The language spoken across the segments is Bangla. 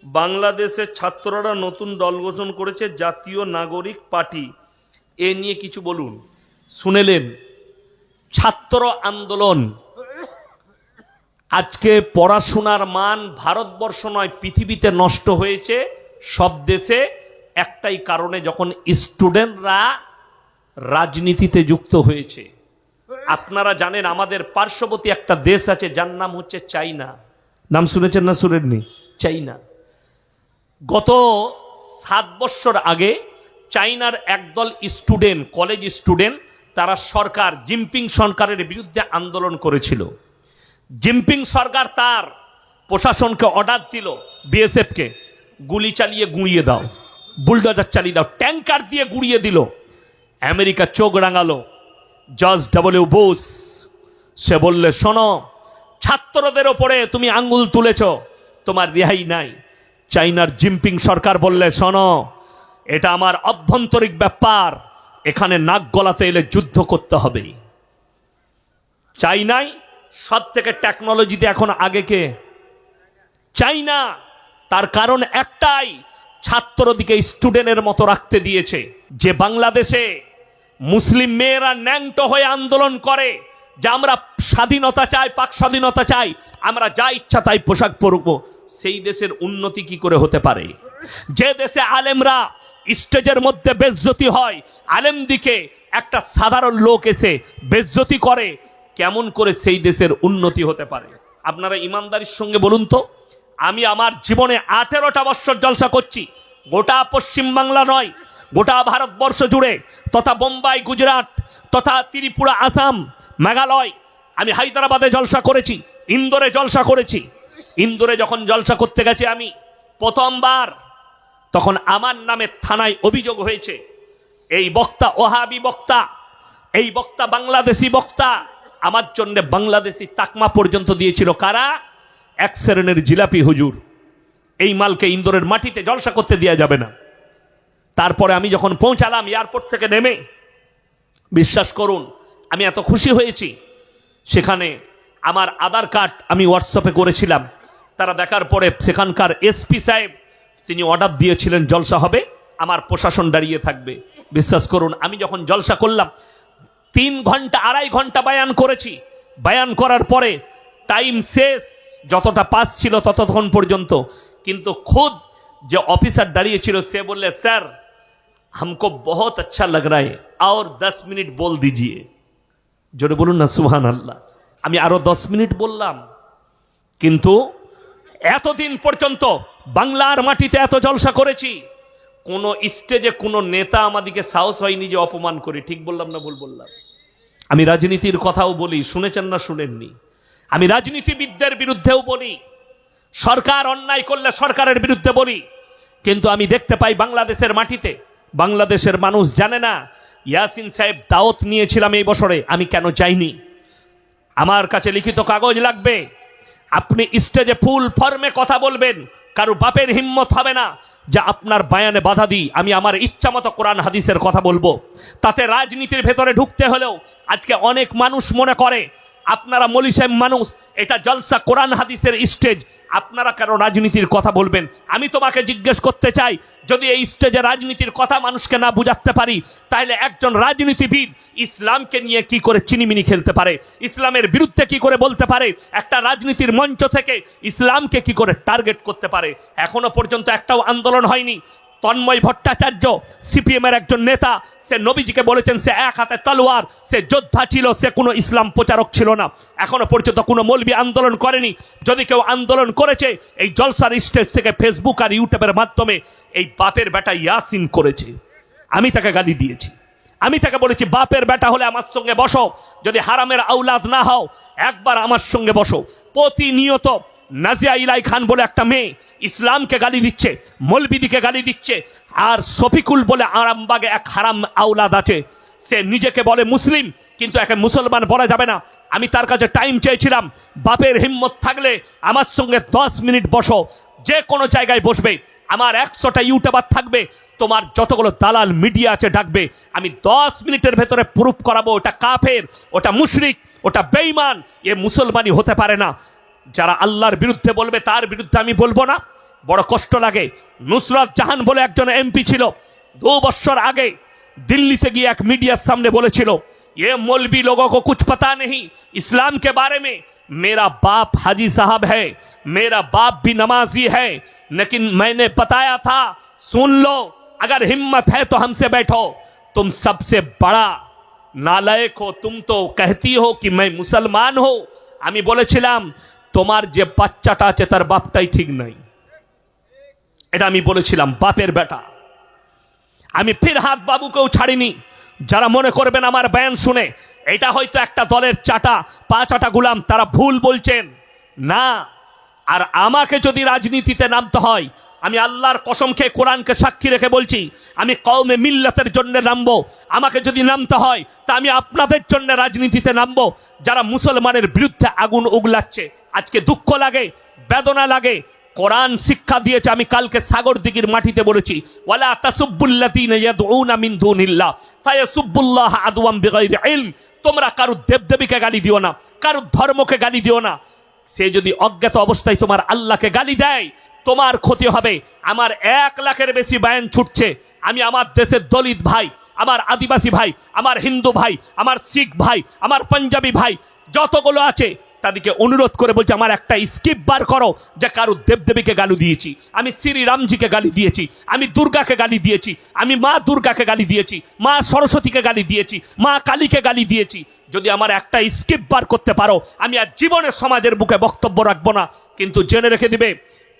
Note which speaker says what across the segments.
Speaker 1: বাংলাদেশের ছাত্ররা নতুন দল গঠন করেছে জাতীয় নাগরিক পার্টি। এ নিয়ে কিছু বলুন। শুনেলেন, ছাত্র আন্দোলন আজকে পড়াশোনার মান ভারতবর্ষ নয় পৃথিবীতে নষ্ট হয়েছে সব দেশে একটাই কারণে, যখন স্টুডেন্টরা রাজনীতিতে যুক্ত হয়েছে। আপনারা জানেন আমাদের পার্শ্ববর্তী একটা দেশ আছে যার নাম হচ্ছে চাইনা। নাম শুনেছেন না শুনেননি? চাইনা। গত 7 বছর আগে চাইনার একদল স্টুডেন্ট, কলেজ স্টুডেন্ট, তারা সরকার জিনপিং সরকারের বিরুদ্ধে আন্দোলন করেছিল। জিনপিং সরকার তার প্রশাসনকে অর্ডার দিল, বিএসএফকে গুলি চালিয়ে গুঁড়িয়ে দাও, বুলডোজার চালিয়ে দাও, ট্যাঙ্কার দিয়ে গুঁড়িয়ে দিল। আমেরিকা চোখ রাঙালো। জর্জ ডব্লিউ বুশ সে বললে, শোনো, ছাত্রদের ওপরে তুমি আঙ্গুল তুলেছ, তোমার রেহাই নাই। চাইনার জিনপিং সরকার বললে, শোনো, এটা আমার অভ্যন্তরীণ ব্যাপার, এখানে নাক গলাতে এলে যুদ্ধ করতে হবে। চাইনায় সব থেকে টেকনোলজিতে এখন আগে কে? চাইনা। তার কারণ একটাই, ছাত্রদিকে স্টুডেন্টের মতো রাখতে দিয়েছে। যে বাংলাদেশে মুসলিম মেয়েরা ন্যাংটো হয়ে আন্দোলন করে যে আমরা স্বাধীনতা চাই, পাক স্বাধীনতা চাই, আমরা যা ইচ্ছা তাই পোশাক পরব, সেই দেশের উন্নতি কি করে হতে পারে? যে দেশে আলেমরা স্টেজের মধ্যে বেজ্জতি হয়, আলেম দিকে একটা সাধারণ লোক এসে বেজ্জতি করে, কেমন করে সেই দেশের উন্নতি হতে পারে? আপনারা ইমানদারির সঙ্গে বলুন তো। আমি আমার জীবনে 18টা বছর জলসা করছি, গোটা পশ্চিমবাংলা নয়, গোটা ভারতবর্ষ জুড়ে, তথা বোম্বাই, গুজরাট, তথা ত্রিপুরা, আসাম, মেঘালয়। আমি হায়দ্রাবাদে জলসা করেছি, ইন্দোরে জলসা করেছি। ইন্দোরে যখন জলসা করতে গেছি আমি প্রথমবার, তখন আমার নামে থানায় অভিযোগ হয়েছে, এই বক্তা ওহাবি বক্তা, এই বক্তা বাংলাদেশি বক্তা। আমার জন্য বাংলাদেশি তাকমা পর্যন্ত দিয়েছিল কারা? এক শ্রেণীর জিলাপি হুজুর। এই মালকে ইন্দোরের মাটিতে জলসা করতে দেওয়া যাবে না। তারপরে আমি যখন পৌঁছালাম এয়ারপোর্ট থেকে নেমে, বিশ্বাস করুন আমি এত খুশি হয়েছি। সেখানে আমার আধার কার্ড আমি হোয়াটসঅ্যাপে করেছিলাম। তারা দেখার পরে সেখানকার এসপি সাহেব তিনি অর্ডার দিয়েছিলেন জলসা হবে, আমার প্রশাসন দাঁড়িয়ে থাকবে। বিশ্বাস করুন আমি যখন জলসা করলাম 3 ঘন্টা 2.5 ঘন্টা বায়ান করেছি। বায়ান করার পরে টাইম শেষ, যতটা পাস ছিল ততক্ষণ পর্যন্ত। কিন্তু খুদ যে অফিসার দাঁড়িয়েছিল সে বললে, স্যার हमको बहुत अच्छा लग रहा है और 10 मिनट बोल दीजिए। জোরে বলুন না সুবহান আল্লাহ। আমি আরো 10 মিনিট বললাম, কিন্তু এতদিন পর্যন্ত বাংলার মাটিতে এত জলসা করেছি, কোন স্টেজে কোন নেতা আমাদেরকে সাহস হয়নি যে অপমান করে। ঠিক বললাম না ভুল বললাম? আমি রাজনীতির কথাও বলি, শুনেছেন না শুনেননি? আমি রাজনীতিবিদদের বিরুদ্ধেও বলি, সরকার অন্যায় করলে সরকারের বিরুদ্ধে বলি। কিন্তু আমি দেখতে পাই বাংলাদেশের মাটিতে, বাংলাদেশের মানুষ জানে না ইয়াসিন সাহেব দাওয়াত নিয়েছিলাম এই বছরে, আমি কেন যাইনি? আমার কাছে লিখিত কাগজ লাগবে। আপনি স্টেজে ফুল ফর্মে কথা বলবেন, কারো বাপের হিম্মত হবে না যে আপনার বায়ানে বাধা দিই। আমি আমার ইচ্ছা মতো কোরআন হাদিসের কথা বলবো। তাতে রাজনীতির ভেতরে ঢুকতে হলেও আজকে অনেক মানুষ মনে করে আপনারা মৌলী সাহেব মানুষ, এটা জলসা কোরআন হাদিসের স্টেজ, আপনারা কেন রাজনীতির কথা বলবেন? আমি তোমাকে জিজ্ঞেস করতে চাই, যদি এই স্টেজে রাজনীতির কথা মানুষকে না বুঝাতে পারি, তাহলে একজন রাজনীতিবিদ ইসলামকে নিয়ে কি করে চিনিমিনি খেলতে পারে? ইসলামের বিরুদ্ধে কি করে বলতে পারে? একটা রাজনীতির মঞ্চ থেকে ইসলামকে কি করে টার্গেট করতে পারে? এখনো পর্যন্ত একটাও আন্দোলন হয়নি। তন্ময় ভট্টাচার্য সিপিএমের একজন নেতা, সে নবীজিকে বলেছেন সে এক হাতে তলোয়ার, সে যোদ্ধা ছিল, সে কোনো ইসলাম প্রচারক ছিল না। এখনো পর্যন্ত কোনো মৌলবি আন্দোলন করেনি। যদি কেউ আন্দোলন করেছে এই জলসার স্টেজ থেকে ফেসবুক আর ইউটিউবের মাধ্যমে এই বাপের বেটা ইয়াসিন করেছে। আমি তাকে গালি দিয়েছি, আমি তাকে বলেছি বাপের বেটা হলে আমার সঙ্গে বসো, যদি হারামের আউলাদ না হও একবার আমার সঙ্গে বসো। প্রতিনিয়ত নাজিয়া ইলাই খান বলে একটা মেয়ে ইসলামকে গালি দিচ্ছে, মৌলবিদিকে গালি দিচ্ছে। আর শফিকুল বলে আরামবাগে এক হারাম আউলাদ আছে, সে নিজেকে বলে মুসলিম কিন্তু একে মুসলমান বলা যাবে না। আমি তার কাছে টাইম চেয়েছিলাম, বাপের হিম্মত থাকলে আমার সঙ্গে 10 মিনিট বসো, যে কোনো জায়গায় বসবে। আমার 100টা ইউটিউবার থাকবে, তোমার যতগুলো দালাল মিডিয়া আছে ডাকবে, আমি 10 মিনিটের ভেতরে প্রুফ করাবো ওটা কাফের, ওটা মুশরিক, ওটা বেঈমান, এ মুসলমানই হতে পারে না। যারা আল্লাহর বিরুদ্ধে বলবে তার বিরুদ্ধে আমি বলবো না, বড় কষ্ট লাগে। নুসরাত জাহান বলে একজন এমপি ছিল, 2 বছর আগে দিল্লিতে গিয়ে এক মিডিয়ার সামনে বলেছিল, ये मौलवी लोगों को कुछ पता नहीं इस्लाम के बारे में। मेरा बाप हाजी साहब है, मेरा बाप भी नमाजी है, लेकिन मैंने बताया था सुन लो, अगर हिम्मत है तो हमसे बैठो। तुम सबसे बड़ा नालायक हो, तुम तो कहती हो कि मैं मुसलमान हो। আমি বলেছিলাম তোমার যে বাচ্চাটা আছে তার বাপটাই ঠিক নাই, এটা আমি বলেছিলাম, বাপের বেটা। আমি ফিরহাদ বাবুকেও ছাড়িনি। যারা মনে করবেন আমার বয়ান শুনে এটা হয়তো একটা দলের চাটা পাঁচাটা গুলাম, তারা ভুল বলছেন না। আর আমাকে যদি রাজনীতিতে নামতে হয়, আমি আল্লাহর কসম খেয়ে কোরআনকে সাক্ষী রেখে বলছি, আমি কওমে মিল্লাতের জন্য নামবো। আমাকে যদি নামতে হয় তা আমি আপনাদের জন্য রাজনীতিতে নামবো, যারা মুসলমানের বিরুদ্ধে আগুন উগলাচ্ছে। আজকে দুঃখ লাগে, বেদনা লাগে। কোরআন শিক্ষা দিয়েছে। আমি কালকে সাগর দিঘির মাটিতে বলেছি, ওয়ালা তাসুব্বুল্লাযীনা ইয়াদউনা মিন দুনিল্লাহ ফায়াসুব্বুল্লাহ আদওয়াম বিগাইরি ইলম। তোমরা কারো দেবদেবীকে গালি দিও না, কারো ধর্মকে গালি দিও না। সে যদি অজ্ঞাত অবস্থায় তোমার আল্লাহকে গালি দেয়, তোমার ক্ষতি হবে। আমার 1 লাখের বেশি বয়ান ছুটছে। আমি আমার দেশের দলিত ভাই, আমার আদিবাসী ভাই, আমার হিন্দু ভাই, আমার শিখ ভাই, আমার পাঞ্জাবি ভাই যতগুলো আছে তাদেরকে অনুরোধ করে বলছি, আমার একটা স্কিপ বার করো যে কারো দেবদেবীকে গালি দিয়েছি, আমি শ্রী রামজিকে গালি দিয়েছি, আমি দুর্গাকে গালি দিয়েছি, আমি মা দুর্গাকে গালি দিয়েছি, মা সরস্বতীকে গালি দিয়েছি, মা কালীকে গালি দিয়েছি। যদি আমার একটা স্কিপ বার করতে পারো, আমি আর জীবনে সমাজের বুকে বক্তব্য রাখবো না। কিন্তু জেনে রেখে দিবে,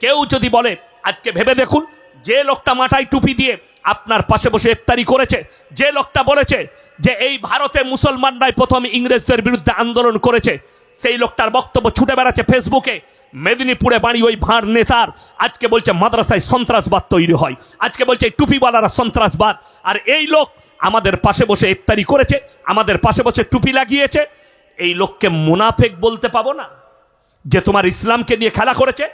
Speaker 1: কেউ যদি বলে, আজকে ভেবে দেখুন, যে লোকটা মাথায় টুপি দিয়ে আপনার পাশে বসে ইফতারি করেছে, যে লোকটা বলেছে যে এই ভারতে মুসলমানরাই প্রথম ইংরেজদের বিরুদ্ধে আন্দোলন করেছে, সেই লোকটার বক্তব্য ছুটে বেড়াচ্ছে ফেসবুকে। মেদিনীপুরে বাড়ি ওই ভাঁড় নেতার, আজকে বলছে মাদ্রাসায় সন্ত্রাসবাদ তৈরি হয়, আজকে বলছে টুপিওয়ালারা সন্ত্রাসবাদ। আর এই লোক আমাদের পাশে বসে ইফতারি করেছে, আমাদের পাশে বসে টুপি লাগিয়েছে। এই লোককে মুনাফেক বলতে পাবো না যে তোমার ইসলামকে নিয়ে খেলা করেছে?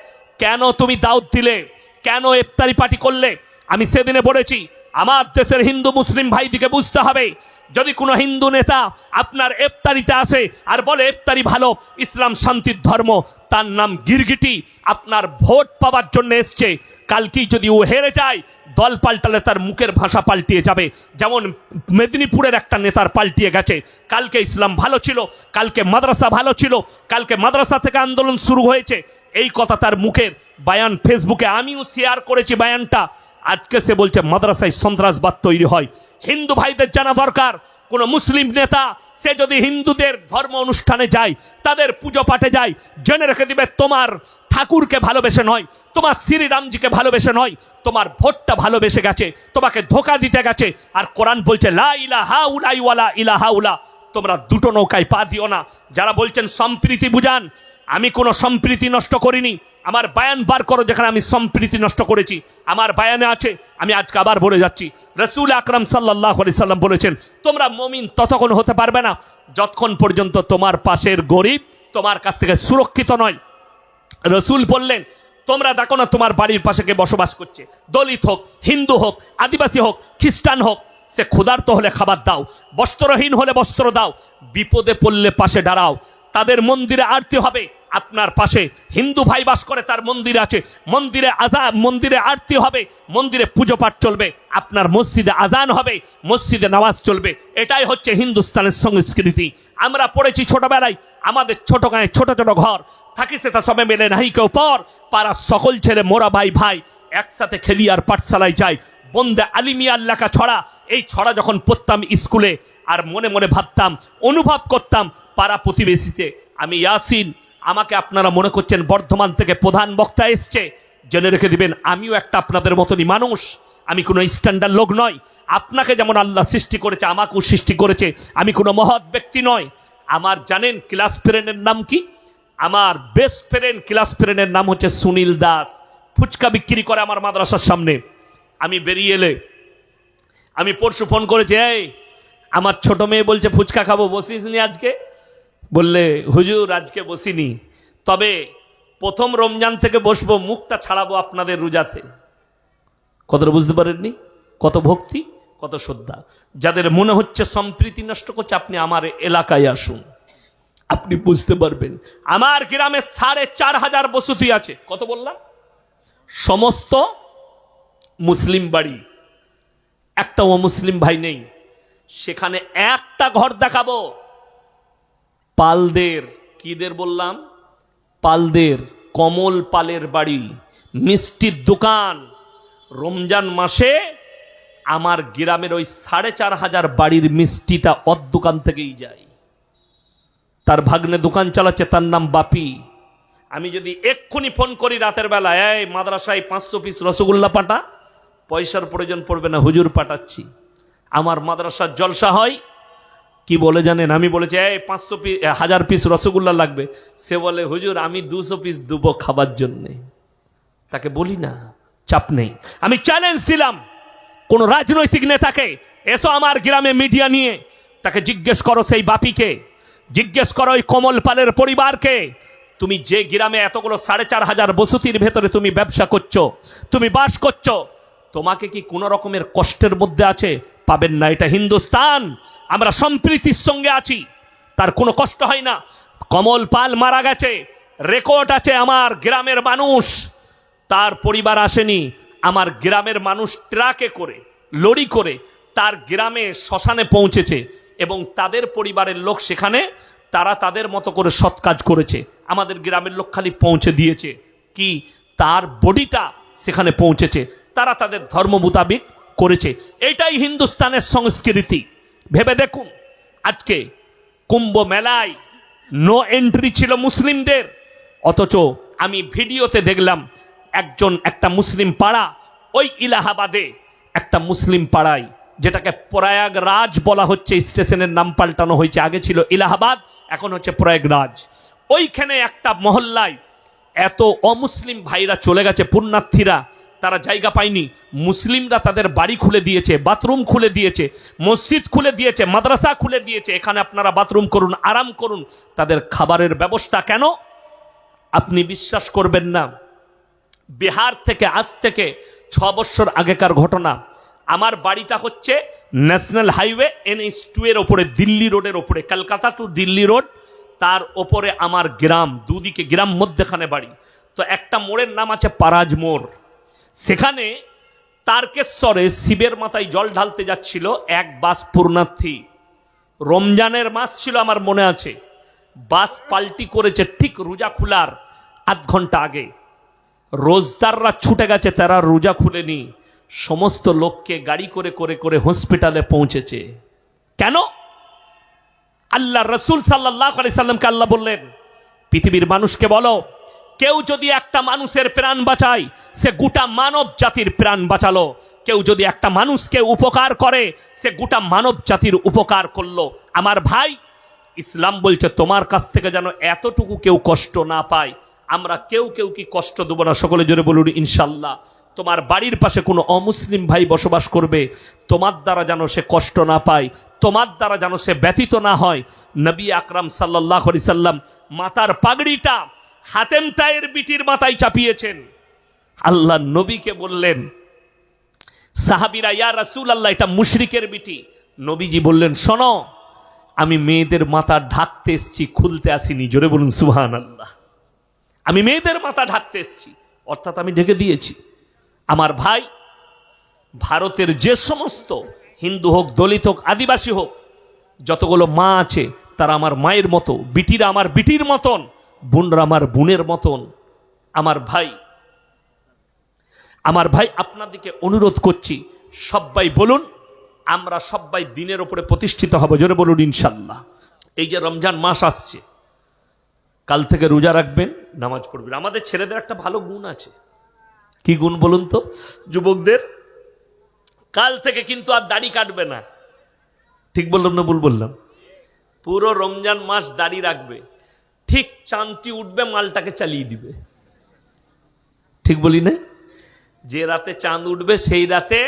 Speaker 1: কেন তুমি দাওয়াত দিলে? কেন ইফতারি পার্টি করলে? আমি সেদিনে বলেছি, আমার দেশের হিন্দু মুসলিম ভাইদিকে বুঝতে হবে, যদি কোনো হিন্দু নেতা আপনার ইফতারিতে আসে আর বলে ইফতারি ভালো, ইসলাম শান্তির ধর্ম, তার নাম গিরগিটি, আপনার ভোট পাওয়ার জন্য এসছে। কালকেই যদি ও হেরে যায়, দল পাল্টালে তার মুখের ভাষা পাল্টিয়ে যাবে, যেমন মেদিনীপুরের একটা নেতার পাল্টিয়ে গেছে। কালকে ইসলাম ভালো ছিল, কালকে মাদ্রাসা ভালো ছিল, কালকে মাদ্রাসা থেকে আন্দোলন শুরু হয়েছে, এই কথা তার মুখের বয়ান ফেসবুকে আমিও শেয়ার করেছি বয়ানটা। আজকে সে বলছে মাদ্রাসায় সন্ত্রাসবাদ তৈরি হয়। হিন্দু ভাইদের জানা দরকার, কোন মুসলিম নেতা সে যদি হিন্দুদের ধর্ম অনুষ্ঠানে যায়, তাদের পুজো পাঠে যায়, জেনে রেখে দিবে তোমার ঠাকুরকে ভালোবেসে নয়, তোমার শ্রীরামজিকে ভালোবেসে নয়, তোমার ভোটটা ভালোবেসে গেছে, তোমাকে ধোকা দিতে গেছে। আর কোরআন বলছে লা ইলাহা উলাই ওয়ালা ইলাহা উলা, তোমরা দুটো নৌকায় পা দিও না। যারা বলছেন সম্প্রীতি বুঝান, আমি কোনো সম্প্রীতি নষ্ট করিনি। আমার বয়ান বার করো যেখানে আমি সম্প্রীতি নষ্ট করেছি, আমার বয়ানে আছে। আমি আজকে আবার বলে যাচ্ছি, রাসূল আকরাম সাল্লাল্লাহু আলাইহি সাল্লাম বলেছেন, তোমরা মুমিন ততক্ষণ হতে পারবে না যতক্ষণ পর্যন্ত তোমার পাশের গরিব তোমার কাছ থেকে সুরক্ষিত নয়। রাসূল বললেন, তোমরা দেখো না তোমার বাড়ির পাশে কে বসবাস করছে, দলিত হোক, হিন্দু হোক, আদিবাসী হোক, খ্রিস্টান হোক, সে ক্ষুধার্ত হলে খাবার দাও, বস্ত্রহীন হলে বস্ত্র দাও, বিপদে পড়লে পাশে দাঁড়াও। তাদের মন্দিরে আরতি হবে, আপনার পাশে হিন্দু ভাই বাস করে, তার মন্দির আছে, মন্দিরে আরতি হবে, মন্দিরে পুজো পাঠ চলবে, আপনার মসজিদে আজান হবে, মসজিদে নামাজ চলবে। এটাই হচ্ছে হিন্দুস্তানের সংস্কৃতি। আমরা পড়েছি ছোটবেলায়, আমাদের ছোট গায়ে ছোট ছোট ঘর থাকি, সেটা সবে মেলে নাহি কেউ পর, পাড়ার সকল ছেলে মোরা ভাই ভাই একসাথে খেলি আর পাঠশালায় যাই। বন্দে আলিমিয়ার লেখা ছড়া, এই ছড়া যখন পড়তাম স্কুলে, আর মনে মনে ভাবতাম, অনুভব করতাম পাড়া প্রতিবেশীতে আমি ইয়াসিন, আমাকে আপনারা মনে করছেন বর্ধমান থেকে প্রধান বক্তা এসছে। জেনে রেখে দিবেন, আমিও একটা আপনাদের মতনই মানুষ, আমি কোনো স্ট্যান্ডার্ড লোক নয়। আপনাকে যেমন আল্লাহ সৃষ্টি করেছে, আমাকেও সৃষ্টি করেছে, আমি কোনো মহৎ ব্যক্তি নয়। আমার জানেন ক্লাস ফ্রেন্ডের নাম কি? আমার বেস্ট ফ্রেন্ড, ক্লাস ফ্রেন্ডের নাম হচ্ছে সুনীল দাস। ফুচকা বিক্রি করে আমার মাদ্রাসার সামনে। আমি বেরিয়ে এলে, আমি পরশু ফোন করেছি, এই আমার ছোট মেয়ে বলছে ফুচকা খাবো, বসিস নি আজকে? বললে হুজুর আজকে বসিনি, তবে প্রথম রমজান থেকে বসবো, মুখটা ছাড়াবো আপনাদের রোজাতে। কতটা বুঝতে পারেননি? কত ভক্তি, কত শ্রদ্ধা। যাদের মনে হচ্ছে সম্প্রীতি নষ্ট করছে, আপনি আমার এলাকায় আসুন, আপনি বুঝতে পারবেন। আমার গ্রামে 4500 বসতি আছে। কত বললাম? সমস্ত মুসলিম বাড়ি, একটা অমুসলিম ভাই নেই। সেখানে একটা ঘর দেখাবো পালদের, কিদের বললাম, পালদের, কমল পালের বাড়ি, মিষ্টির দোকান। রমজান মাসে আমার গ্রামের ওই 4,500 বাড়ির মিষ্টিটা ওর দোকান থেকেই যায়। তার ভাগ্নে দোকান চালাচ্ছে, তার নাম বাপি। আমি যদি এক্ষুনি ফোন করি রাতের বেলা, এই মাদ্রাসায় 500 পিস রসগোল্লা পাঠা, পয়সার প্রয়োজন পড়বে না, হুজুর পাঠাচ্ছি। আমার মাদ্রাসার জলসা হয়, কি বলে জানেন? আমি বলেছি এই 500 পিস 1000 পিস রসগোল্লা লাগবে, সে বলে হুজুর আমি 200 পিস দেবো খাবার জন্যে। তাকে বলি না, চাপ নেই। আমি চ্যালেঞ্জ দিলাম কোন রাজনৈতিক নেতাকে, এসো আমার গ্রামে মিডিয়া নিয়ে, তাকে জিজ্ঞেস করো সেই বাপিকে, জিজ্ঞেস করো ওই কমল পালের পরিবারকে, তুমি যে গ্রামে এতগুলো 4,500 বসতির ভেতরে তুমি ব্যবসা করছো, তুমি বাস করছো, তোমাকে কি কোন রকমের কষ্টের মধ্যে আছে? পাবেন না। এটা হিন্দুস্তান, আমরা সম্প্রীতির সঙ্গে আছি, তার কোনো কষ্ট হয় না। কমল পাল মারা গেছে, রেকর্ড আছে, আমার গ্রামের মানুষ, তার পরিবার আসেনি, আমার গ্রামের মানুষ ট্রাকে করে, লরি করে তার গ্রামে শ্মশানে পৌঁছেছে এবং তাদের পরিবারের লোক সেখানে, তারা তাদের মতো করে সৎ কাজ করেছে। আমাদের গ্রামের লোক খালি পৌঁছে দিয়েছে কি, তার বডিটা সেখানে পৌঁছেছে, তারা তাদের ধর্ম মোতাবিক করেছে। এটাই হিন্দুস্তানের সংস্কৃতি। ভেবে দেখুন, আজকে কুম্ভ মেলায় নো এন্ট্রি ছিল মুসলিমদের, অথচ আমি ভিডিওতে দেখলাম একটা মুসলিম পাড়া, ওই ইলাহাবাদে একটা মুসলিম পাড়ায়, যেটাকে প্রয়াগরাজ বলা হচ্ছে, স্টেশনের নাম পাল্টানো হয়েছে, আগে ছিল ইলাহাবাদ, এখন হচ্ছে প্রয়াগরাজ। ওইখানে একটা মহল্লায় এত অমুসলিম ভাইরা চলে গেছে, পুণ্যার্থীরা, তারা জায়গা পায়নি, মুসলিমরা তাদের বাড়ি খুলে দিয়েছে, বাথরুম খুলে দিয়েছে, মসজিদ খুলে দিয়েছে, মাদ্রাসা খুলে দিয়েছে, এখানে আপনারা বাথরুম করুন, আরাম করুন। তাদের খাবারের ব্যবস্থা কেন? আপনি বিশ্বাস করবেন না, বিহার থেকে আজ থেকে 6 বছর আগেকার ঘটনা। আমার বাড়িটা হচ্ছে ন্যাশনাল হাইওয়ে NH2 এর ওপরে, দিল্লি রোডের ওপরে, কলকাতা টু দিল্লি রোড, তার ওপরে আমার গ্রাম, দুদিকে গ্রাম, মধ্যখানে বাড়ি। তো একটা মোড়ের নাম আছে পারাজ মোড়। সেখানে তারকেশ্বরে শিবের মাথায় জল ঢালতে যাচ্ছিল এক বাস পুণ্যার্থী। রমজানের মাস ছিল আমার মনে আছে, বাস পাল্টি করেছে ঠিক রোজা খোলার আধ ঘন্টা আগে। রোজদাররা ছুটে গেছে, তারা রোজা খুলেনি, সমস্ত লোককে গাড়ি করে করে করে হসপিটালে পৌঁছেছে। কেন? আল্লাহ রসুল সাল্লাল্লাহু আলাইহি সাল্লামকে আল্লাহ বললেন, পৃথিবীর মানুষকে বলো, কেউ যদি একটা মানুষের প্রাণ বাঁচায়, সে গোটা মানব জাতির প্রাণ বাঁচালো। কেউ যদি একটা মানুষকে উপকার করে, সে গোটা মানব জাতির উপকার করলো। আমার ভাই, ইসলাম বলছে তোমার কাছ থেকে যেন এতটুকু কেউ কষ্ট না পায়। আমরা কেউ কেউ কি কষ্ট দেবো না, সকলে জোরে বলুন ইনশাল্লাহ। তোমার বাড়ির পাশে কোনো অমুসলিম ভাই বসবাস করবে, তোমার দ্বারা যেন সে কষ্ট না পায়, তোমার দ্বারা যেন সে ব্যতীত না হয়। নবী আকরাম সাল্লাল্লাহু আলাইহি সাল্লাম মাথার পাগড়িটা হাতেম তায়ের বিটির মাথায় চাপিয়েছেন। আল্লাহ নবীকে বললেন, সাহাবীরা, ইয়া রাসূলুল্লাহ, এটা মুশরিকের বিটি। নবীজি বললেন, শোনো, আমি মেয়েদের মাথা ঢাকতে এসেছি, খুলতে আসিনি। জোরে বলুন সুবহানাল্লাহ। আমি মেয়েদের মাথা ঢাকতে এসেছি, অর্থাৎ আমি ঢেকে দিয়েছি। আমার ভাই, ভারতের যে সমস্ত হিন্দু হোক, দলিত হোক, আদিবাসী হোক, যতগুলো মা আছে, তারা আমার মায়ের মতো, বিটিরা আমার বিটির মতন, বোনরা আমার বোনের মতন। আমার ভাই আপনাদেরকে অনুরোধ করছি, সবাই বলুন, আমরা সবাই দিনের উপরে প্রতিষ্ঠিত হব। জোরে বলুন ইনশাল্লাহ। এই যে রমজান মাস আসছে, কাল থেকে রোজা রাখবেন, নামাজ পড়বেন। আমাদের ছেলেদের একটা ভালো গুণ আছে, কি গুণ বলুন তো যুবকদের? কাল থেকে কিন্তু আর দাড়ি কাটবে না। ঠিক বললাম না ভুল বললাম? পুরো রমজান মাস দাড়ি রাখবে, ঠিক চাঁদটি উঠবে মালটাকে চালিয়ে দিবে। ঠিক বলি না? যে রাতে চাঁদ উঠবে সেই রাতে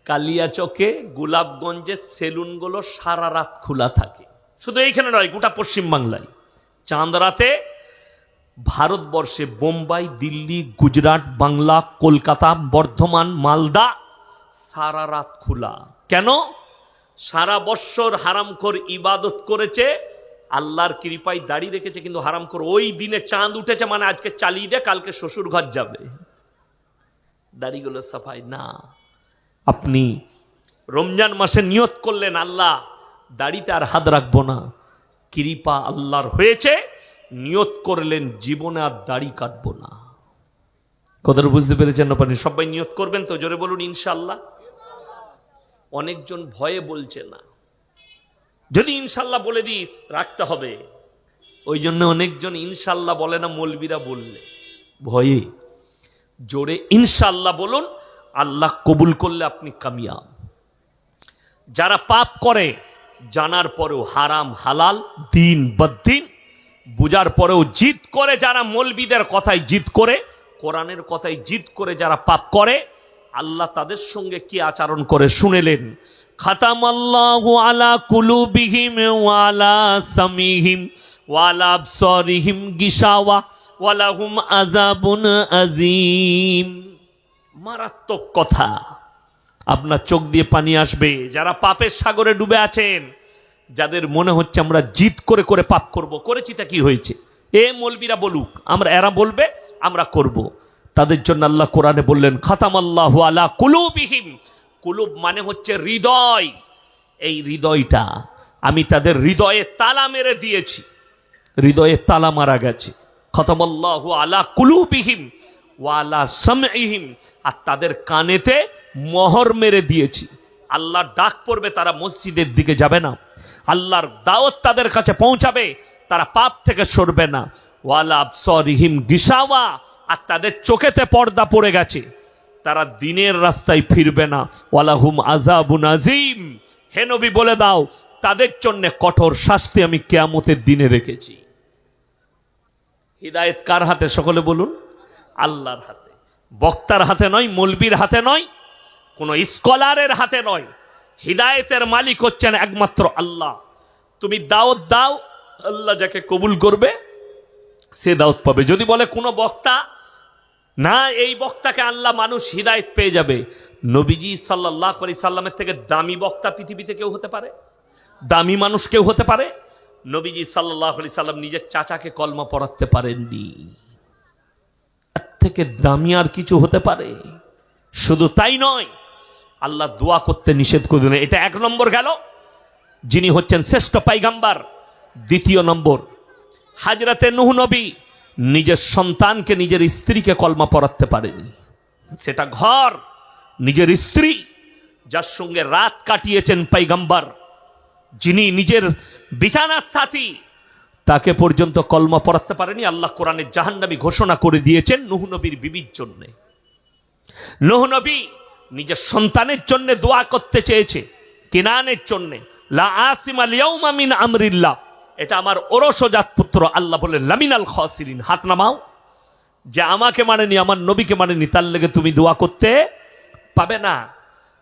Speaker 1: কালিয়াচকে, গোলাপগঞ্জের সেলুনগুলো সারা রাত খোলা থাকে। শুধু এইখানে নয়, গোটা পশ্চিম বাংলায় চাঁদ রাতে ভারতবর্ষে বোম্বাই, দিল্লি, গুজরাট, বাংলা, কলকাতা, বর্ধমান, মালদা সারা রাত খোলা। কেন? সারা বৎসর হারামখোর ইবাদত করেছে, আল্লাহর কৃপায় দাঁড়িয়ে রেখেছে, কিন্তু হারামখোর ওই দিনে চাঁদ উঠেছে মানে আজকে চালিয়ে দে, কালকে শ্বশুর ঘর যাবে। দাড়িগুলো সাফাই না। আপনি রমজান মাসে নিয়ত করলেন আল্লাহ দাড়িতে আর হাত রাখবো না, কৃপা আল্লাহর হয়েছে, নিয়ত করলেন জীবনে আর দাড়ি কাটবো না। কথাটা বুঝতে পেরেছেন না পারেন? সবাই নিয়ত করবেন তো, জোরে বলুন ইনশাআল্লাহ। অনেকজন ভয়ে বলছে না, যদি ইনশাআল্লাহ বলে দিস রাখতে হবে, ওই জন্য অনেকজন ইনশাআল্লাহ বলে না, মৌলবীরা বললে ভয়ে। জোরে ইনশাআল্লাহ বলুন, আল্লাহ কবুল করলে আপনি কামিয়াব। যারা পাপ করে জানার পরেও হারাম হালাল দিন বদ্দিন বুঝার পরেও জিদ করে, যারা মৌলবীদের কথায় জিদ করে, কোরআনের কথায় জিদ করে যারা পাপ করে, আল্লাহ তাদের সঙ্গে কি আচরণ করে শুনেলেন। খাতামাল্লাহু আলা কুলুবিহিম ওয়া আলা সামিহিম ওয়া আলা আবসারিহিম গিশাওয়া ওয়া লাহুম আযাবুন আযীম। মারাত্মক কথা, আপনার চোখ দিয়ে পানি আসবে। যারা পাপের সাগরে ডুবে আছেন, যাদের মনে হচ্ছে আমরা জিদ করে করে পাপ করব, করেছি তা কি হয়েছে, এ মৌলবীরা বলুক, আমরা এরা বলবে আমরা করব, তাদের জন্য আল্লাহ কোরআনে বললেন খাতামাল্লাহু আলা কুলুবিহিম। কুলুব মানে হচ্ছে হৃদয়, এই হৃদয়টা আমি তাদের হৃদয়ে তালা মেরে দিয়েছি, হৃদয়ে তালা মারা গেছে। খাতামাল্লাহু আলা কুলুবিহিম ওয়া আলা সামঈহিম, আর তাদের কানেতে মোহর মেরে দিয়েছি। আল্লাহর ডাক পড়বে, তারা মসজিদের দিকে যাবে না, আল্লাহর দাওয়াত তাদের কাছে পৌঁছাবে, তারা পাপ থেকে সরবে না। ওয়ালা আবসারিহিম গিশাওয়া, আর তাদের চোখেতে পর্দা পড়ে গেছে, তারা দিনের রাস্তায় ফিরবে না। ওয়ালাহুম আযাবুন আযীম, হে নবী বলে দাও তাদের জন্য কঠোর শাস্তি আমি কিয়ামতের দিনে রেখেছি। হিদায়েত কার হাতে? সকলে বলুন আল্লাহর হাতে। বক্তার হাতে নয়, মৌলবীর হাতে নয়, কোন স্কলারের হাতে নয়। হিদায়েতের মালিক হচ্ছেন একমাত্র আল্লাহ। তুমি দাওয়াত দাও, আল্লাহ যাকে কবুল করবে সে দাওয়াত পাবে। যদি বলে কোনো বক্তা না, এই বক্তাকে আল্লাহ মানুষ হিদায়েত পেয়ে যাবে, নবীজি সাল্লাল্লাহু আলাইহি সাল্লামের থেকে দামি বক্তা পৃথিবীতে কেউ হতে পারে? দামি মানুষ কেউ হতে পারে? নবীজি সাল্লাল্লাহু আলাইহি সাল্লাম নিজের চাচাকে কলমা পড়াতে পারেননি, এর থেকে দামি আর কিছু হতে পারে? শুধু তাই নয়, আল্লাহ দোয়া করতে নিষেধ করে দিলেন। এটা এক নম্বর গেল, যিনি হচ্ছেন শ্রেষ্ঠ পয়গম্বর। দ্বিতীয় নম্বর, হযরতে নূহ নবী নিজের সন্তানকে, নিজের স্ত্রীকে কলমা পড়াতে পারেনি। সেটা ঘর, নিজের স্ত্রী, যার সঙ্গে রাত কাটিয়েছেন পয়গম্বর, যিনি নিজের বিছানার সাথী, তাকে পর্যন্ত কলমা পড়াতে পারেনি। আল্লাহ কোরআনে জাহান্নামী ঘোষণা করে দিয়েছেন নূহ নবীর বিবির জন্য। নূহ নবী নিজের সন্তানের জন্য দোয়া করতে চেয়েছে, কিনানের জন্য, লা আসিমা লিয়াউমা মিন আমরিল্লাহ, এটা আমার ওরসজাত পুত্র। আল্লাহ বলেন লামিনাল খাসিরিন, হাত নামাও। যে আমাকে মানেনি, আমার নবীকে মানেনি, তার লেগে তুমি দোয়া করতে পাবে না।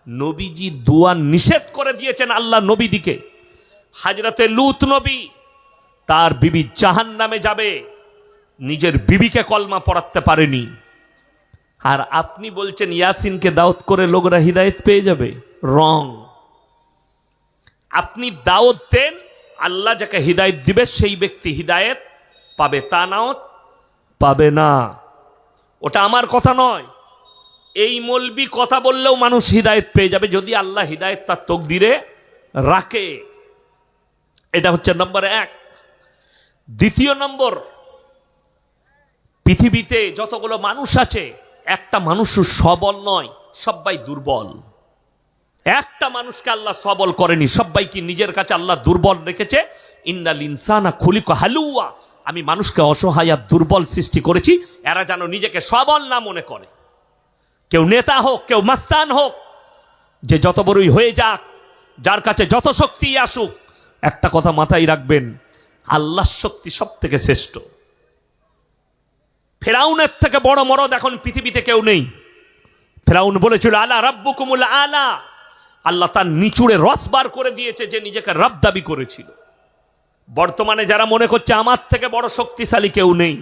Speaker 1: নবীজি দোয়া নিষেধ করে দিয়েছেন আল্লাহ নবীদিকে। হযরতে লূত নবী, তার বিবি জাহান্নামে যাবে, নিজের বিবিকে কলমা পড়াতে পারেনি। আর আপনি বলছেন ইয়াসিনকে দাওয়াত করে লোকরা হিদায়েত পেয়ে যাবে? রং। আপনি দাওয়াত দেন, আল্লাহ যাকে হিদায়েত দিবে সেই ব্যক্তি হিদায়েত পাবে, তা নাও পাবে না। ওটা আমার কথা নয়। এই মৌলবি কথা বললেও মানুষ হিদায়েত পেয়ে যাবে যদি আল্লাহ হিদায়েত তার তকদিরে রাখে। এটা হচ্ছে নম্বর এক। দ্বিতীয় নম্বর, পৃথিবীতে যতগুলো মানুষ আছে, একটা মানুষও সবল নয়, সবাই দুর্বল। একটা মানুষকে আল্লাহ সবল করেনি, সবাইকে নিজের কাছে আল্লাহ দুর্বল রেখেছে। ইন্নাল ইনসানা খুলিকা হালুয়া, আমি মানুষকে অসহায় আর দুর্বল সৃষ্টি করেছি, এরা যেন নিজেকে সবল না মনে করে। কেউ নেতা হোক, কেউ মাস্তান হোক, যে যত বড়ই হয়ে যাক, যার কাছে যত শক্তি আসুক, একটা কথা মাথায় রাখবেন, আল্লাহর শক্তি সব থেকে শ্রেষ্ঠ। ফেরাউনের থেকে বড় মরদ এখন পৃথিবীতে কেউ নেই। ফেরাউন বলেছিল আলা রাব্বুকুমুল আলা, আল্লাহ তার নিচুড়ে রস বার করে দিয়েছে যে নিজেকে রব দাবি করেছিল। বর্তমানে যারা মনে করছে আমার থেকে বড় শক্তিশালী কেউ নেই,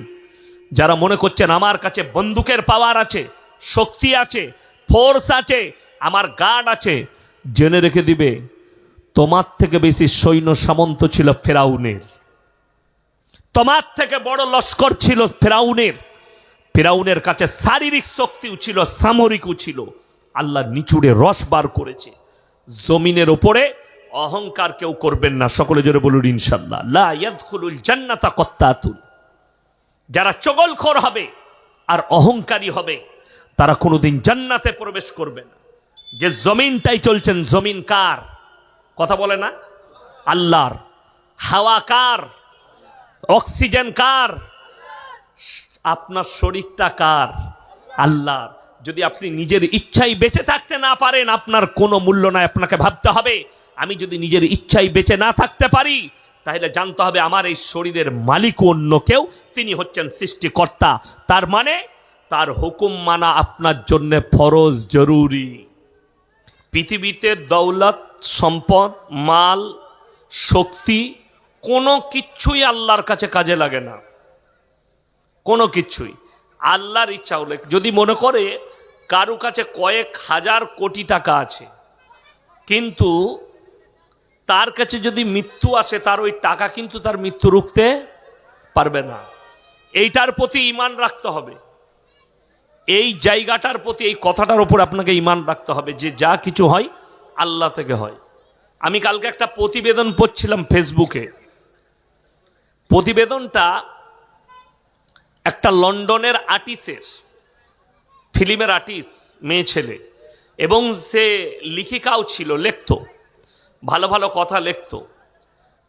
Speaker 1: যারা মনে করছেন আমার কাছে বন্দুকের পাওয়ার আছে, শক্তি আছে, ফোর্স আছে, আমার গার্ড আছে, জেনে রেখে দিবে তোমার থেকে বেশি সৈন্য সামন্ত ছিল ফেরাউনের, তোমার থেকে বড় লস্কর ছিল ফেরাউনের। ফিরাউনের কাছে শারীরিক শক্তিও ছিল, সামরিকও ছিল। আল্লাহ নিচুড়ে রস বার করেছে। জমিনের ওপরে অহংকার কেউ করবেন না। সকলে জোরে বলুন ইনশাআল্লাহ। লা ইয়াদখুলুল জান্নাতা কত্তাতুন। যারা চগলখোর হবে আর অহংকারী হবে তারা কোনোদিন জান্নাতে প্রবেশ করবে না। যে জমিনটাই চলছেন, জমিন কার? কথা বলে না? আল্লাহর। হাওয়া কার? অক্সিজেন কার? আপনার শরীরটা কার? আল্লাহর। যদি আপনি নিজের ইচ্ছাই বেঁচে থাকতে না পারেন, আপনার কোনো মূল্য নাই। আপনাকে ভাবতে হবে, আমি যদি নিজের ইচ্ছাই বেঁচে না থাকতে পারি, তাহলে জানতে হবে আমার এই শরীরের মালিক অন্য কেউ, তিনি হচ্ছেন সৃষ্টিকর্তা। তার মানে তার হুকুম মানা আপনার জন্য ফরজ, জরুরি। পৃথিবীতে দৌলত, সম্পদ, মাল, শক্তি কোনো কিচ্ছুই আল্লাহর কাছে কাজে লাগে না। কোনো কিচ্ছুই। আল্লাহর ইচ্ছা হলে, যদি মনে করে কারো কাছে কয়েক হাজার কোটি টাকা আছে, কিন্তু তার কাছে যদি মৃত্যু আসে, তার ওই টাকা কিন্তু তার মৃত্যু রুখতে পারবে না। এইটার প্রতি ঈমান রাখতে হবে। এই জায়গাটার প্রতি, এই কথাটার উপর আপনাকে ঈমান রাখতে হবে যে যা কিছু হয় আল্লাহ থেকে হয়। আমি কালকে একটা প্রতিবেদন পড়ছিলাম ফেসবুকে। প্রতিবেদনটা একটা লন্ডনের আর্টিস্টের, ফিল্মের আর্টিস্ট, মেয়ে ছেলে, এবং সে লেখিকাও ছিল, লিখতো, ভালো ভালো কথা লিখতো।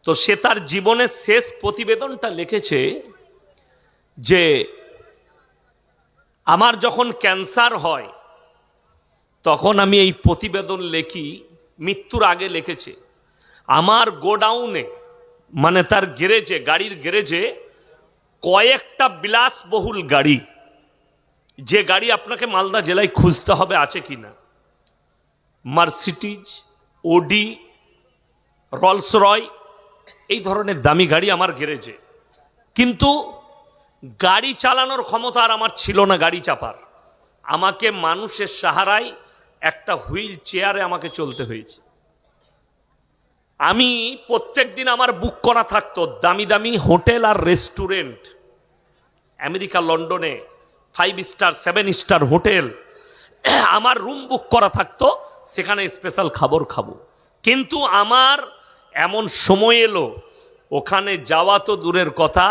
Speaker 1: তো সে তার জীবনের শেষ প্রতিবেদনটা লিখেছে যে আমার যখন ক্যান্সার হয় তখন আমি এই প্রতিবেদন লিখি, মৃত্যুর আগে লিখেছে, আমার গোডাউনে, মানে তার গ্যারেজে, গাড়ির গ্যারেজে কয়েকটা বিলাসবহুল গাড়ি, যে গাড়ি আপনাকে মালদা জেলায় খুঁজতে হবে আছে কিনা, মার্সিডিজ, ওডি, রলস রয়, এই ধরনের দামি গাড়ি আমার গ্যারেজে। কিন্তু গাড়ি চালানোর ক্ষমতা আর আমার ছিল না, গাড়ি চাপার। আমাকে মানুষের সাহারায় একটা হুইল চেয়ারে আমাকে চলতে হয়েছে। আমি প্রত্যেক দিন আমার বুক করা থাকতো দামি দামি হোটেল আর রেস্টুরেন্ট, আমেরিকা লন্ডনে 5 স্টার 7 স্টার হোটেল, আমার রুম বুক করা থাকতো, সেখানে স্পেশাল খাবার খাবো। কিন্তু আমার এমন সময় এলো, ওখানে যাওয়া তো দূরের কথা,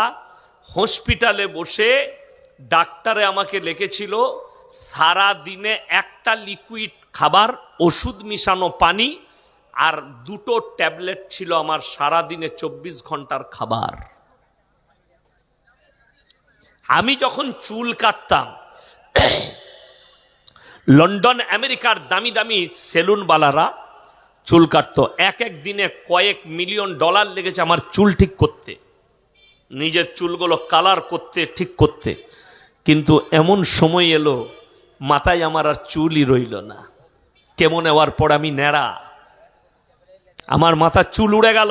Speaker 1: হসপিটালে বসে ডাক্তারে আমাকে লিখেছিল সারা দিনে একটা লিকুইড খাবার, ওষুধ মিশানো পানি আর 2টো ট্যাবলেট ছিল আমার সারা দিনে 24 ঘন্টার খাবার। আমি যখন চুল কাটতাম, লন্ডন আমেরিকার দামি দামি সেলুনওয়ালারা চুল কাটতো, এক এক দিনে কয়েক মিলিয়ন ডলার লেগেছে আমার চুল ঠিক করতে, নিজের চুলগুলো কালার করতে, ঠিক করতে। কিন্তু এমন সময় এলো মাথায় আমার আর চুলই রইল না। কেমন হওয়ার পর আমি ন্যাড়া, আমার মাথার চুল উড়ে গেল।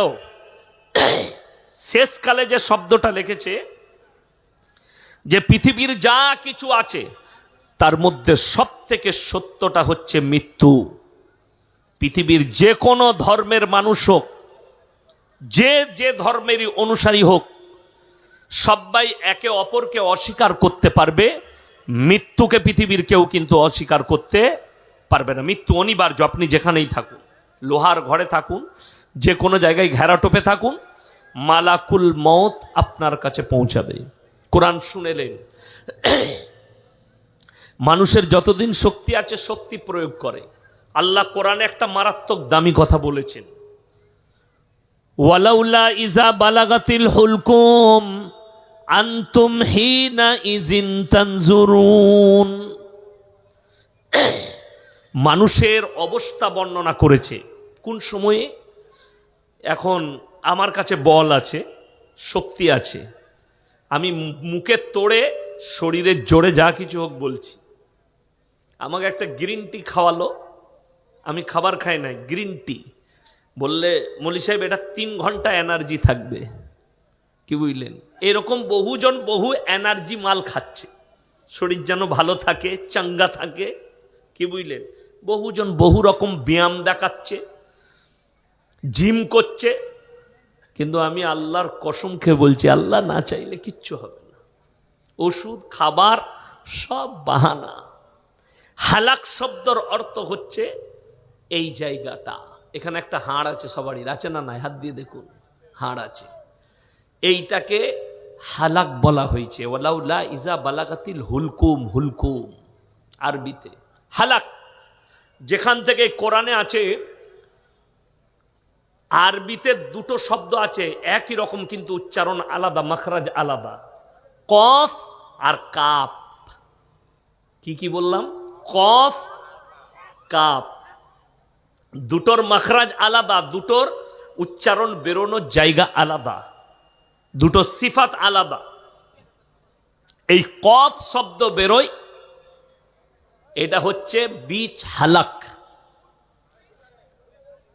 Speaker 1: শেষকালে যে শব্দটা লিখেছে যে পৃথিবীর যা কিছু আছে তার মধ্যে সব থেকে সত্যটা হচ্ছে মৃত্যু। পৃথিবীর যে কোনো ধর্মের মানুষ হোক, যে যে ধর্মেরই অনুসারী হোক, সবাই একে অপরকে অস্বীকার করতে পারবে, মৃত্যুকে পৃথিবীর কেউ কিন্তু অস্বীকার করতে পারবে না। মৃত্যু অনিবার্য। আপনি যেখানেই থাকুন, লোহার ঘরে থাকুন, যে কোনো জায়গায় ঘেরাটোপে থাকুন, মালাকুল মউত আপনার কাছে পৌঁছাবে। কোরআন শুনেলেন, মানুষের যতদিন শক্তি আছে শক্তি প্রয়োগ করে। আল্লাহ কোরআনে একটা মারাত্মক দামি কথা বলেছেন, ওয়ালাউলা ইজা বালাগাতিল হুলকুম আনতুম হিনা ইজিন তানজুরুন। মানুষের অবস্থা বর্ণনা করেছে কোন সময়ে। এখন আমার কাছে বল আছে, শক্তি আছে, আমি মুখের তোড়ে শরীরের জোরে যা কিছু হোক বলছি। আমাকে একটা গ্রিন টি খাওয়ালো, আমি খাবার খাই নাই, গ্রিন টি বললে মৌলী সাহেব এটা 3 ঘন্টা এনার্জি থাকবে। কি বুঝলেন? এরকম বহুজন বহু এনার্জি মাল খাচ্ছে, শরীর যেন ভালো থাকে, চাঙ্গা থাকে। কি বুঝলেন? বহুজন বহু রকম ব্যায়াম দেখাচ্ছে, জিম করছে। কিন্তু আমি আল্লাহর কসম খেয়ে বলছি, আল্লাহ না চাইলে কিচ্ছু হবে না। ওষুধ, খাবার, সব বাহানা। হালাক শব্দর অর্থ হচ্ছে এই জায়গাটা, এখানে একটা হাড় আছে, সবারই আছে না নাই? হাত দিয়ে দেখুন, হাড় আছে। এইটাকে হালাক বলা হয়েছে। ওয়ালাউলা ইজা বালাগাতিল হুলকুম, হুলকুম আরবিতে হালাক। যেখান থেকে কোরআনে আছে, আরবিতে দুটো শব্দ আছে একই রকম কিন্তু উচ্চারণ আলাদা, মাখরাজ আলাদা, কফ আর কাপ। কি কি বললাম? কফ কাপ, দুটোর মাখরাজ আলাদা, দুটোর উচ্চারণ বেরোনোর জায়গা আলাদা, দুটো সিফাত আলাদা। এই কফ শব্দ বেরোয়, এটা হচ্ছে বীজ হালাক।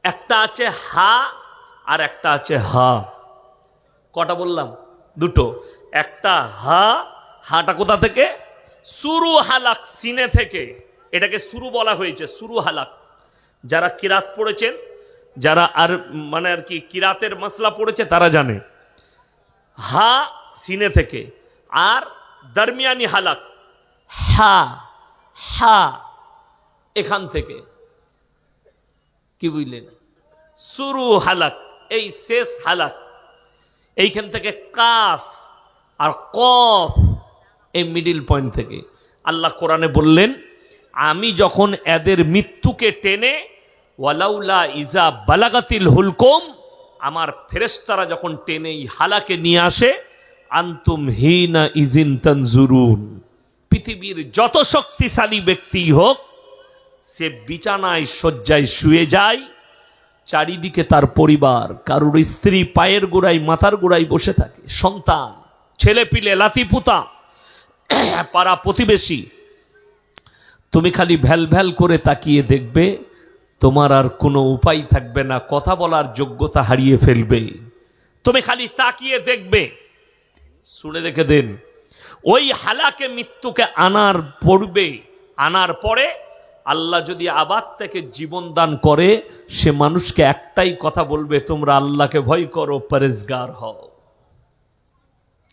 Speaker 1: একটা আছে হা আর একটা আছে হা। কটা বললাম? দুটো। একটা হা, হাটা কোথা থেকে? সুরু হালাক, সিনে থেকে। এটাকে সুরু বলা হয়েছে, সুরু হালাক। যারা কিরাত পড়েছেন, যারা আর মানে আর কি কিরাতের মশলা পড়েছে তারা জানে। হা সিনে থেকে, আর দরমিয়ানি হালাক হা, হা এখান থেকে। কি বুঝলেন? সুরু হালাক, এই শেষ হালাক। এইখান থেকে কাফ আর কফ, এই মিডিল পয়েন্ট থেকে। আল্লাহ কোরআনে বললেন, আমি যখন এদের মৃত্যুকে টেনে ওয়ালাউলা ইজা বালাগাতিল হুলকুম, আমার ফেরেশতারা যখন টেনে এই হালাকে নিয়ে আসে, আনতুম হিনা ইজিন তানজুরুন, পৃথিবীর যত শক্তিশালী ব্যক্তি হোক, সে বিছানায় শয্যায় শুয়ে যায়, চারিদিকে তার পরিবার, কারুর স্ত্রী পায়ের গোড়ায় মাথার গোড়ায় বসে থাকে, সন্তান, ছেলে পিলে, লাতিপুতা, পাড়া প্রতিবেশী। তুমি খালি ভ্যাল ভ্যাল করে তাকিয়ে দেখবে, তোমার আর কোনো উপায় থাকবে না, কথা বলার যোগ্যতা হারিয়ে ফেলবে। তুমি খালি তাকিয়ে দেখবে। শুনে রেখে দেন, ওই হালাকে মৃত্যুকে আনার পূর্বে, আনার পরে আল্লাহ যদি আবার থেকে জীবন দান করে, সে মানুষকে একটাই কথা বলবে, তোমরা আল্লাহকে ভয় করো, পরেজগার হও।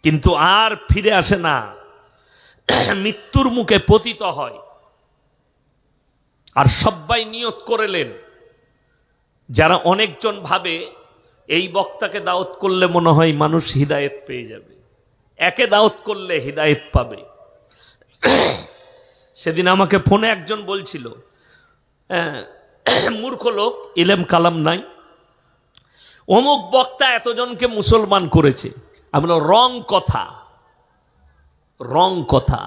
Speaker 1: কিন্তু আর ফিরে আসে না, মৃত্যুর মুখে পতিত হয়। আর সবাই নিয়ত করেলেন, যারা অনেকজন ভাবে এই বক্তাকে দাওয়াত করলে মনে হয় মানুষ হিদায়েত পেয়ে যাবে, একে দাওয়াত করলে হিদায়েত পাবে। সেদিন আমাকে ফোনে একজন বলছিল, মূর্খ লোক, ইলেম কালাম নাই, অমুক বক্তা এতজনকে মুসলমান করেছে। আমি বললাম, রং কথা, রং কথা।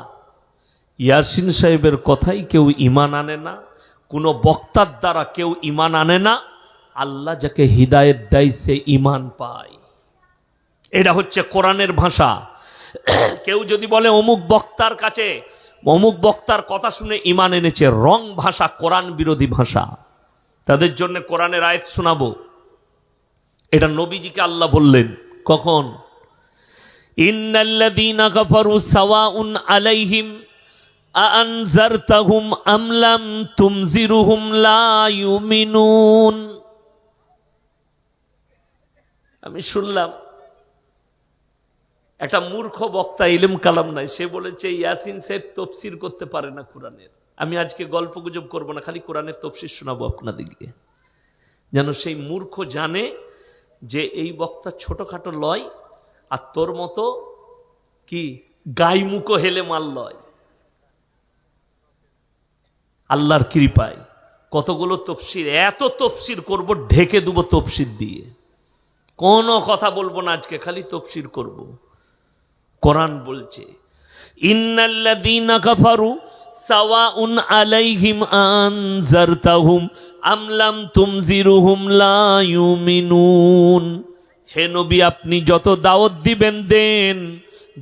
Speaker 1: ইয়াসিন সাহেবের কথাই কেউ ইমান আনে না, কোনো বক্তার দ্বারা কেউ ইমান আনে না। আল্লাহ যাকে হিদায়েত দেয় সে ইমান পায়। এটা হচ্ছে কোরআনের ভাষা। কেউ যদি বলে অমুক বক্তার কাছে, অমুক বক্তার কথা শুনে ইমান এনেছে, রং ভাষা, কোরআন বিরোধী ভাষা। তাদের জন্য কোরআনের আয়াত শোনাবো। এটা নবীজিকে আল্লাহ বললেন কখন? ইন্নাল্লাযীনা কাফারু সাওয়াউন আলাইহিম আনজারতাহুম আম লাম তুনজিরুহুম লা ইউমিনুন। আমি শুনলাম একটা মূর্খ বক্তা, ইলম কালাম নাই, সে বলেছে ইয়াসিন সাহেব তফসির করতে পারে না কোরআনের। আমি আজকে গল্প গুজব করবো না, খালি কোরআনের তফসির শোনাবো আপনাদেরকে, যেন সেই মূর্খ জানে যে এই বক্তা ছোটখাটো লয়, আর তোর মতো কি গাইমুখো হেলে মাল লয়। আল্লাহর কৃপায় কতগুলো তফসির, এত তফসির করব, ঢেকে দেবো তফসির দিয়ে, কোনো কথা বলবো না আজকে, খালি তফসির করব। কোরআন বলছে, ইন্নাল্লাযীনা কাফারু সাওয়াউন আলাইহিম আনজারতাহুম আম লাম তুনজিরুহুম লা ইউমিনুন। হে নবী, আপনি যত দাওয়াত দিবেন দেন,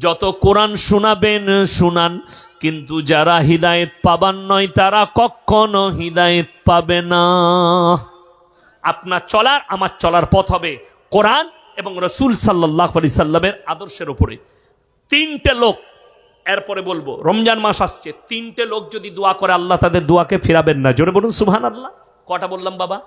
Speaker 1: যত কোরআন শোনাবেন শোনান, কিন্তু যারা হিদায়েত পাবার নয় তারা কখনো হিদায়েত পাবে না। আপনার চলার, আমার চলার পথ হবে কোরআন এবং রাসূল সাল্লাল্লাহু আলাইহি সাল্লামের আদর্শের উপরে। তিনটে লোক, এরপরে বলবো, রমজান মাস আসছে, তিনটে লোক যদি দোয়া করে আল্লাহ তাদের দোয়াকে ফিরাবেন না। জোরে বলুন সুবহানাল্লাহ। কটা বললাম বাবা?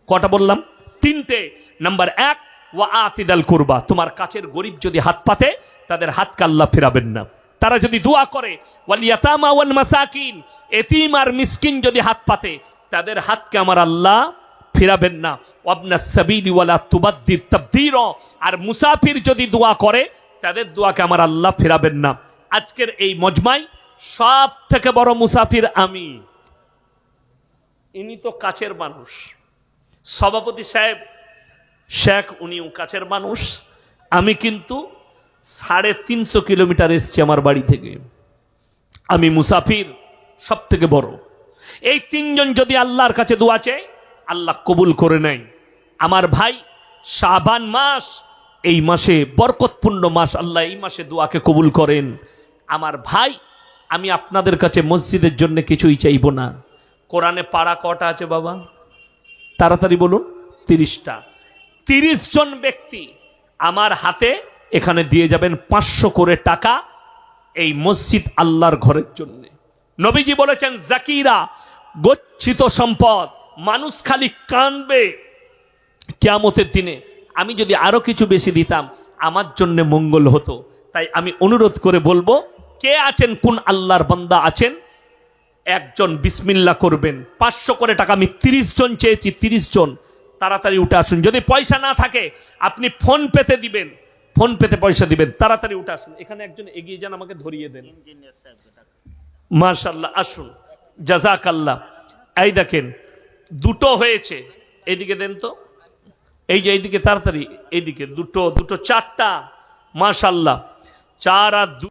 Speaker 1: কটা বললাম? তিনটে। নাম্বার এক, ওয়া আতিদাল কুরবা, তোমার কাছের গরিব যদি হাত পাতে তাদের হাতকে আল্লাহ ফিরাবেন না। তারা যদি দোয়া করে, ওয়াল ইয়াতামা ওয়াল মাসাকিন, এতিম আর মিসকিন যদি হাত পাতে, তাদের হাতকে আমার আল্লাহ ফিরাবেন না। ওয়াবনাস সাবিলি ওয়ালা তুবাদ্দির তাবদীরা, আর মুসাফির যদি দোয়া করে, তাদের দোয়াকে আমার আল্লাহ ফিরাবেন না। আজকের এই মজমাই সব থেকে বড় মুসাফির আমি। ইনি তো কাছের মানুষ, সভাপতি সাহেব শেখ, উনিও কাছের মানুষ। আমি কিন্তু 350 কিলোমিটার এসছি আমার বাড়ি থেকে। আমি মুসাফির সব থেকে বড়। এই তিনজন যদি আল্লাহর কাছে দোয়া চায়, আল্লাহ কবুল করে নেয়। আমার ভাই, শাবান মাস, এই মাসে বরকতপূর্ণ মাস, আল্লাহ এই মাসে দোয়াকে কবুল করেন। আমার ভাই, আমি আপনাদের কাছে মসজিদের জন্য কিছুই চাইব না। কোরআনে পাড়া কটা আছে বাবা? তাড়াতাড়ি বলুন। 30টা। 30 জন ব্যক্তি আমার হাতে এখানে দিয়ে যাবেন 500 করে টাকা, এই মসজিদ আল্লাহর ঘরের জন্য। নবীজি বলেছেন, জাকিরা, গচ্ছিত সম্পদ। মানুষ খালি কাঁদবে কিয়ামতের দিনে। আমি যদি আরো কিছু বেশি দিতাম, আমার জন্য মঙ্গল হতো। তাই আমি অনুরোধ করে বলবো, কে আছেন, কোন আল্লাহর বান্দা আছেন, একজন বিসমিল্লাহ করবেন। 500 করে টাকা আমি 30 জন চেয়েছি, 30 জন তাড়াতাড়ি উঠে আসুন। যদি পয়সা না থাকে, আপনি ফোন পেতে দিবেন, ফোন পেতে পয়সা দিবেন। তাড়াতাড়ি উঠে আসুন। এখানে একজন এগিয়ে যান, আমাকে ধরিয়ে দেন। মাশাআল্লাহ, আসুন, জাযাকাল্লাহ। এই দেখেন, দুটো হয়েছে, এইদিকে দেন তো। এই যে এইদিকে, তাড়াতাড়ি এইদিকে, দুটো, 4টা। মাশাআল্লাহ, 4 আর 2।